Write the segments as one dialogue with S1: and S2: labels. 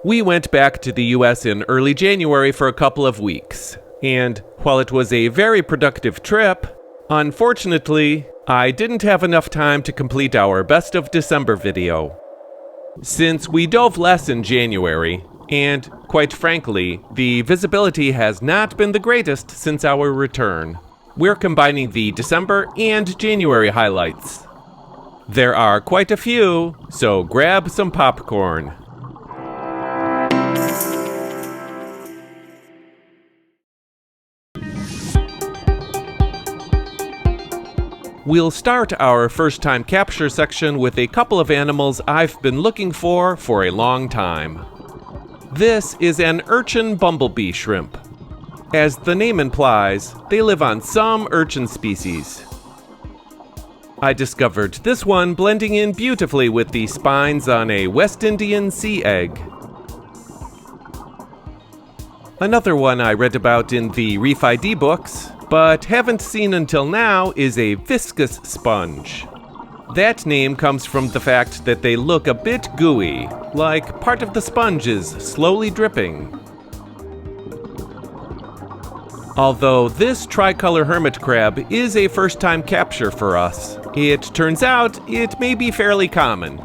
S1: We went back to the US in early January for a couple of weeks, and while it was a very productive trip, unfortunately, I didn't have enough time to complete our Best of December video. Since we dove less in January, and quite frankly, the visibility has not been the greatest since our return, we're combining the December and January highlights. There are quite a few, so grab some popcorn. We'll start our first-time capture section with a couple of animals I've been looking for a long time. This is an urchin bumblebee shrimp. As the name implies, they live on some urchin species. I discovered this one blending in beautifully with the spines on a West Indian sea egg. Another one I read about in the Reef ID books, but haven't seen until now, is a viscous sponge. That name comes from the fact that they look a bit gooey, like part of the sponge is slowly dripping. Although this tricolor hermit crab is a first-time capture for us, it turns out it may be fairly common.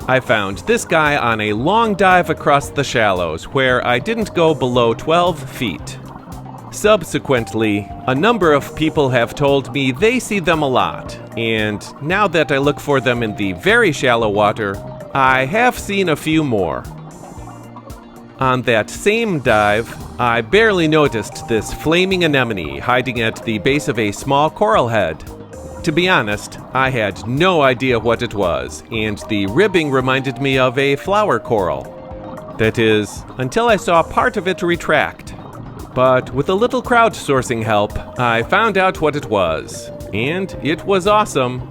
S1: I found this guy on a long dive across the shallows where I didn't go below 12 feet. Subsequently, a number of people have told me they see them a lot, and now that I look for them in the very shallow water, I have seen a few more. On that same dive, I barely noticed this flaming anemone hiding at the base of a small coral head. To be honest, I had no idea what it was, and the ribbing reminded me of a flower coral. That is, until I saw part of it retract. But with a little crowdsourcing help, I found out what it was, and it was awesome.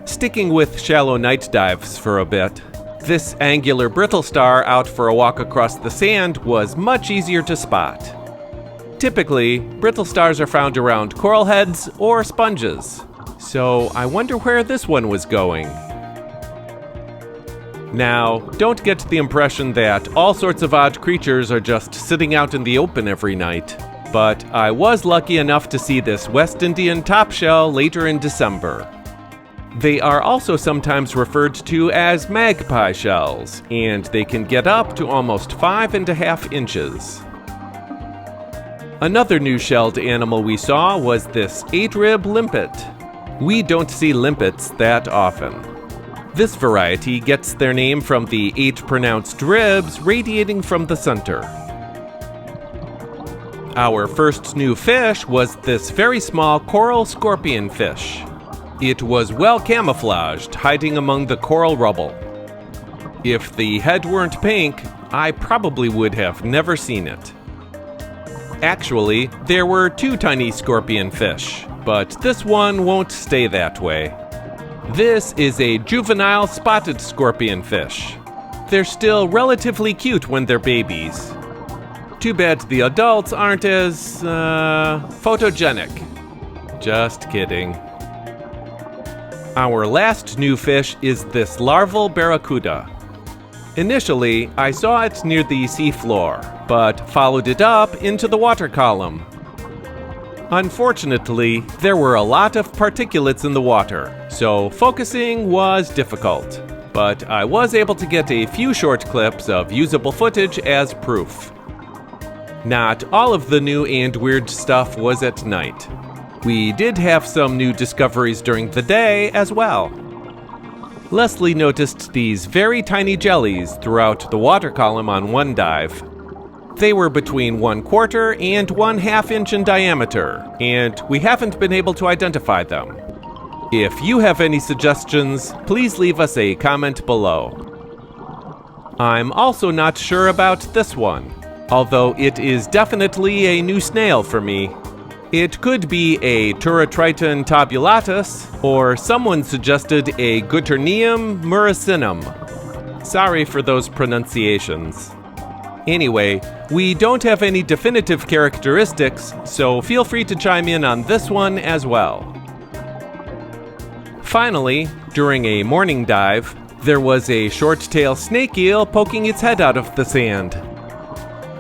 S1: Sticking with shallow night dives for a bit, this angular brittle star out for a walk across the sand was much easier to spot. Typically, brittle stars are found around coral heads or sponges, so I wonder where this one was going. Now, don't get the impression that all sorts of odd creatures are just sitting out in the open every night, but I was lucky enough to see this West Indian topshell later in December. They are also sometimes referred to as magpie shells, and they can get up to almost 5.5 inches. Another new shelled animal we saw was this eightrib limpet. We don't see limpets that often. This variety gets their name from the 8 pronounced ribs radiating from the center. Our first new fish was this very small coral scorpionfish. It was well camouflaged, hiding among the coral rubble. If the head weren't pink, I probably would have never seen it. Actually, there were 2 tiny scorpionfish, but this one won't stay that way. This is a juvenile spotted scorpionfish. They're still relatively cute when they're babies. Too bad the adults aren't as, photogenic. Just kidding. Our last new fish is this larval barracuda. Initially, I saw it near the seafloor, but followed it up into the water column. Unfortunately, there were a lot of particulates in the water, so focusing was difficult, but I was able to get a few short clips of usable footage as proof. Not all of the new and weird stuff was at night. We did have some new discoveries during the day as well. Leslie noticed these very tiny jellies throughout the water column on one dive. They were between 1/4 and 1/2 inch in diameter, and we haven't been able to identify them. If you have any suggestions, please leave us a comment below. I'm also not sure about this one, although it is definitely a new snail for me. It could be a Turritriton tabulatus, or someone suggested a Guternium muracinum. Sorry for those pronunciations. Anyway, we don't have any definitive characteristics, so feel free to chime in on this one as well. Finally, during a morning dive, there was a short-tail snake eel poking its head out of the sand.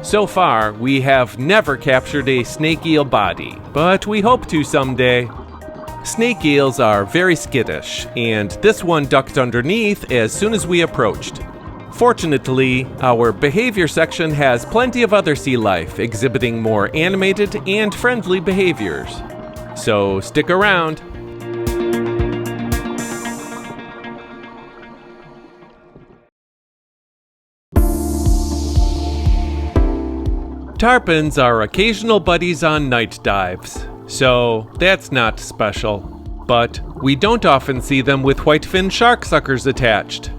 S1: So far, we have never captured a snake eel body, but we hope to someday. Snake eels are very skittish, and this one ducked underneath as soon as we approached. Fortunately, our behavior section has plenty of other sea life exhibiting more animated and friendly behaviors. So stick around. Tarpons are occasional buddies on night dives, so that's not special. But we don't often see them with whitefin sharksuckers attached.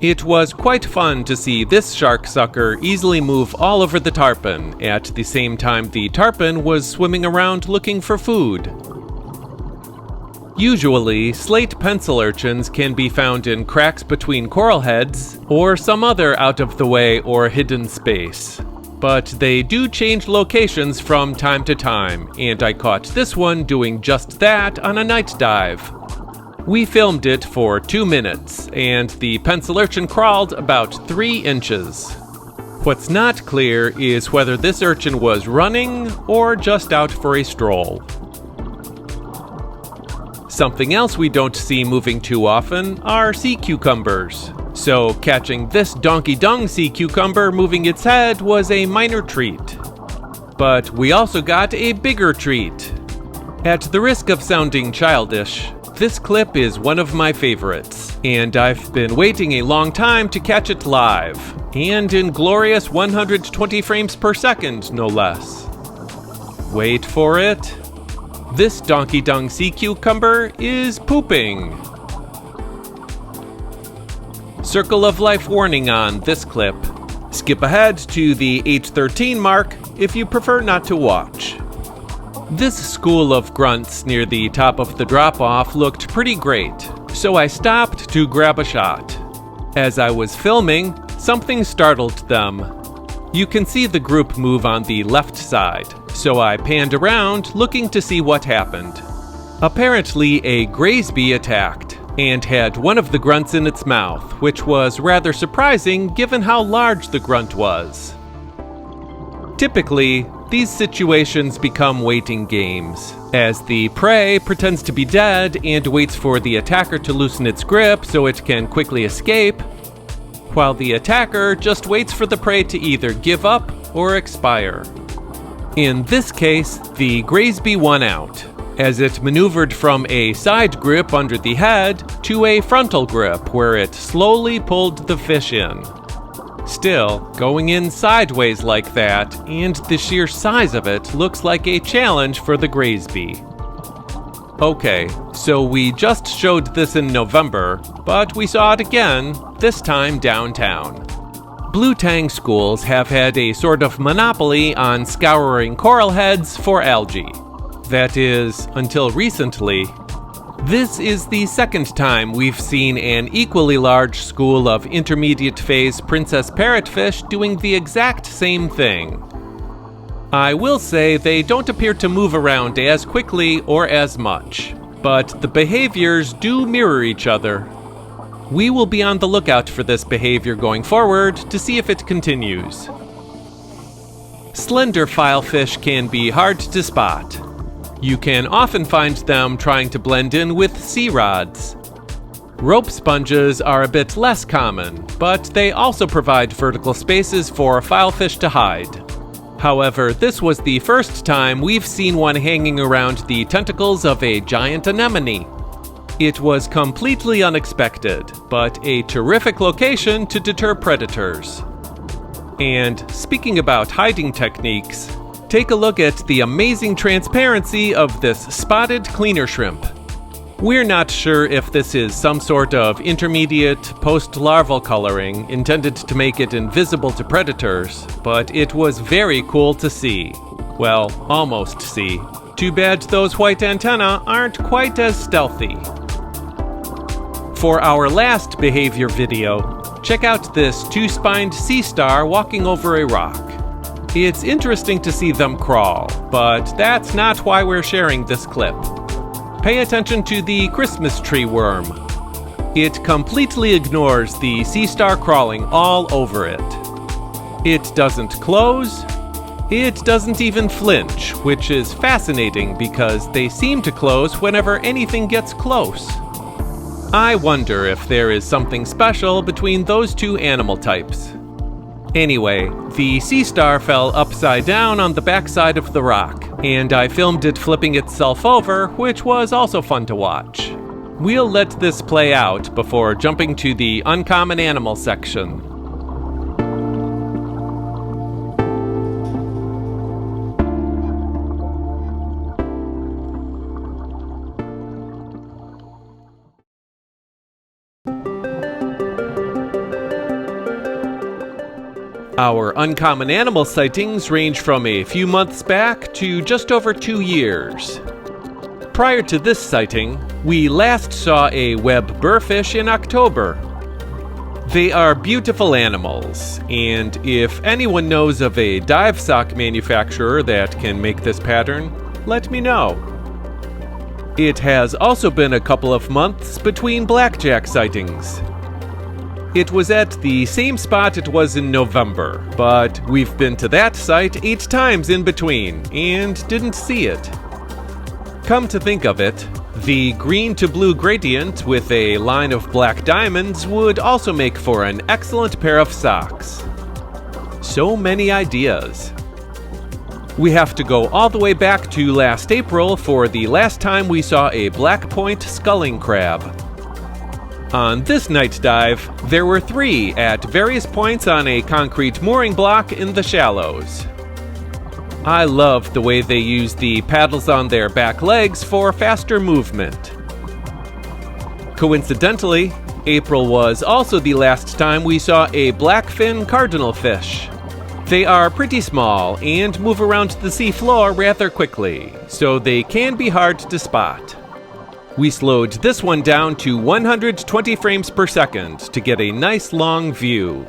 S1: It was quite fun to see this sharksucker easily move all over the tarpon at the same time the tarpon was swimming around looking for food. Usually, slate pencil urchins can be found in cracks between coral heads or some other out-of-the-way or hidden space. But they do change locations from time to time, and I caught this one doing just that on a night dive. We filmed it for 2 minutes, and the pencil urchin crawled about 3 inches. What's not clear is whether this urchin was running or just out for a stroll. Something else we don't see moving too often are sea cucumbers. So catching this donkey dung sea cucumber moving its head was a minor treat. But we also got a bigger treat. At the risk of sounding childish, this clip is one of my favorites, and I've been waiting a long time to catch it live, and in glorious 120 frames per second, no less. Wait for it. This donkey dung sea cucumber is pooping. Circle of life warning on this clip. Skip ahead to the 8:13 mark if you prefer not to watch. This school of grunts near the top of the drop-off looked pretty great, so I stopped to grab a shot. As I was filming, something startled them. You can see the group move on the left side, so I panned around looking to see what happened. Apparently, a graysby attacked and had one of the grunts in its mouth, which was rather surprising given how large the grunt was. Typically, these situations become waiting games, as the prey pretends to be dead and waits for the attacker to loosen its grip so it can quickly escape, while the attacker just waits for the prey to either give up or expire. In this case, the graysby won out, as it maneuvered from a side grip under the head to a frontal grip where it slowly pulled the fish in. Still, going in sideways like that, and the sheer size of it, looks like a challenge for the graysby. Okay, so we just showed this in November, but we saw it again, this time downtown. Blue tang schools have had a sort of monopoly on scouring coral heads for algae. That is, until recently. This is the second time we've seen an equally large school of intermediate phase princess parrotfish doing the exact same thing. I will say they don't appear to move around as quickly or as much, but the behaviors do mirror each other. We will be on the lookout for this behavior going forward to see if it continues. Slender filefish can be hard to spot. You can often find them trying to blend in with sea rods. Rope sponges are a bit less common, but they also provide vertical spaces for filefish to hide. However, this was the first time we've seen one hanging around the tentacles of a giant anemone. It was completely unexpected, but a terrific location to deter predators. And speaking about hiding techniques, take a look at the amazing transparency of this spotted cleaner shrimp. We're not sure if this is some sort of intermediate post-larval coloring intended to make it invisible to predators, but it was very cool to see. Well, almost see. Too bad those white antennae aren't quite as stealthy. For our last behavior video, check out this two-spined sea star walking over a rock. It's interesting to see them crawl, but that's not why we're sharing this clip. Pay attention to the Christmas tree worm. It completely ignores the sea star crawling all over it. It doesn't close. It doesn't even flinch, which is fascinating because they seem to close whenever anything gets close. I wonder if there is something special between those two animal types. Anyway, the sea star fell upside down on the backside of the rock, and I filmed it flipping itself over, which was also fun to watch. We'll let this play out before jumping to the uncommon animal section. Our uncommon animal sightings range from a few months back to just over 2 years. Prior to this sighting, we last saw a web burrfish in October. They are beautiful animals, and if anyone knows of a dive sock manufacturer that can make this pattern, let me know. It has also been a couple of months between blackjack sightings. It was at the same spot it was in November, but we've been to that site 8 times in between and didn't see it. Come to think of it, the green to blue gradient with a line of black diamonds would also make for an excellent pair of socks. So many ideas. We have to go all the way back to last April for the last time we saw a black point sculling crab. On this night dive, there were 3 at various points on a concrete mooring block in the shallows. I love the way they use the paddles on their back legs for faster movement. Coincidentally, April was also the last time we saw a blackfin cardinalfish. They are pretty small and move around the sea floor rather quickly, so they can be hard to spot. We slowed this one down to 120 frames per second to get a nice long view.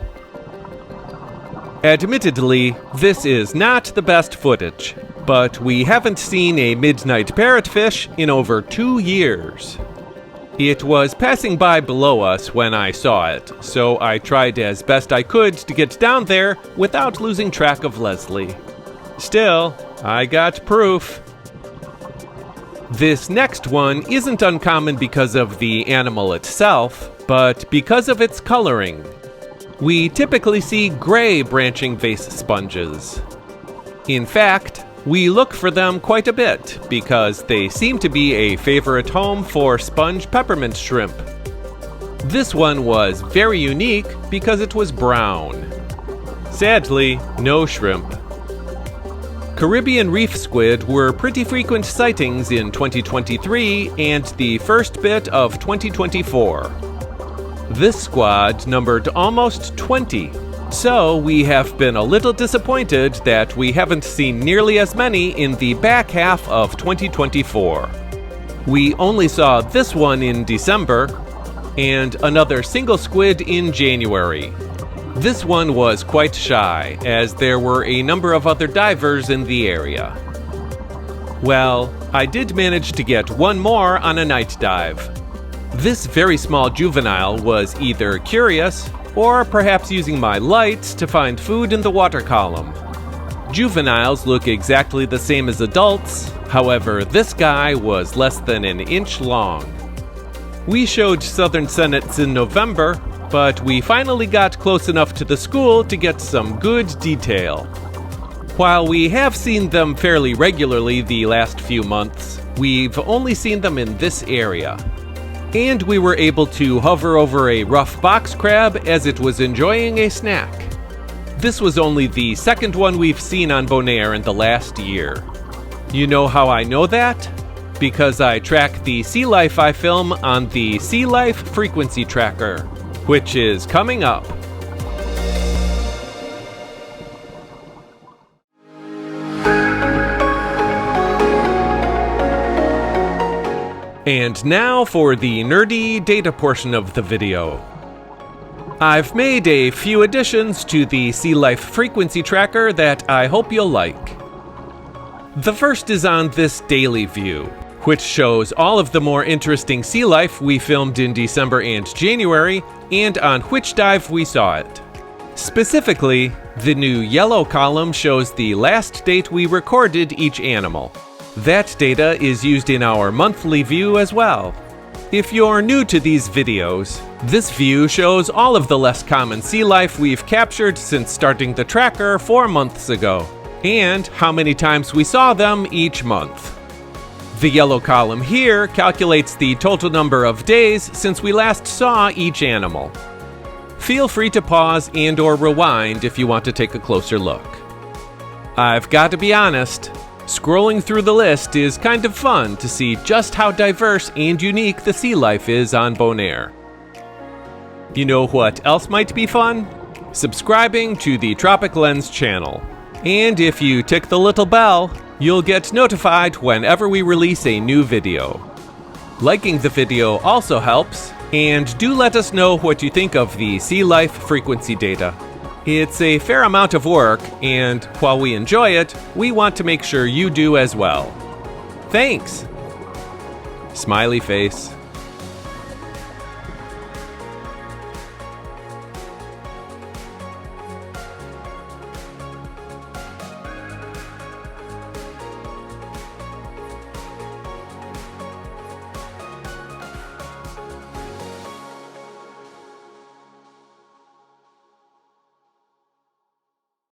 S1: Admittedly, this is not the best footage, but we haven't seen a midnight parrotfish in over 2 years. It was passing by below us when I saw it, so I tried as best I could to get down there without losing track of Leslie. Still, I got proof. This next one isn't uncommon because of the animal itself, but because of its coloring. We typically see gray branching vase sponges. In fact, we look for them quite a bit because they seem to be a favorite home for sponge peppermint shrimp. This one was very unique because it was brown. Sadly, no shrimp. Caribbean reef squid were pretty frequent sightings in 2023 and the first bit of 2024. This squad numbered almost 20, so we have been a little disappointed that we haven't seen nearly as many in the back half of 2024. We only saw this one in December and another single squid in January. This one was quite shy, as there were a number of other divers in the area. Well, I did manage to get one more on a night dive. This very small juvenile was either curious, or perhaps using my lights to find food in the water column. Juveniles look exactly the same as adults, however, this guy was less than an inch long. We showed southern sennets in November, but we finally got close enough to the school to get some good detail. While we have seen them fairly regularly the last few months, we've only seen them in this area. And we were able to hover over a rough box crab as it was enjoying a snack. This was only the second one we've seen on Bonaire in the last year. You know how I know that? Because I track the sea life I film on the Sea Life Frequency Tracker, which is coming up. And now for the nerdy data portion of the video. I've made a few additions to the Sea Life Frequency Tracker that I hope you'll like. The first is on this daily view, which shows all of the more interesting sea life we filmed in December and January, and on which dive we saw it. Specifically, the new yellow column shows the last date we recorded each animal. That data is used in our monthly view as well. If you're new to these videos, this view shows all of the less common sea life we've captured since starting the tracker 4 months ago, and how many times we saw them each month. The yellow column here calculates the total number of days since we last saw each animal. Feel free to pause and/or rewind if you want to take a closer look. I've got to be honest, scrolling through the list is kind of fun to see just how diverse and unique the sea life is on Bonaire. You know what else might be fun? Subscribing to the TropicLens channel. And if you tick the little bell, you'll get notified whenever we release a new video. Liking the video also helps, and do let us know what you think of the sea life frequency data. It's a fair amount of work, and while we enjoy it, we want to make sure you do as well. Thanks! Smiley face.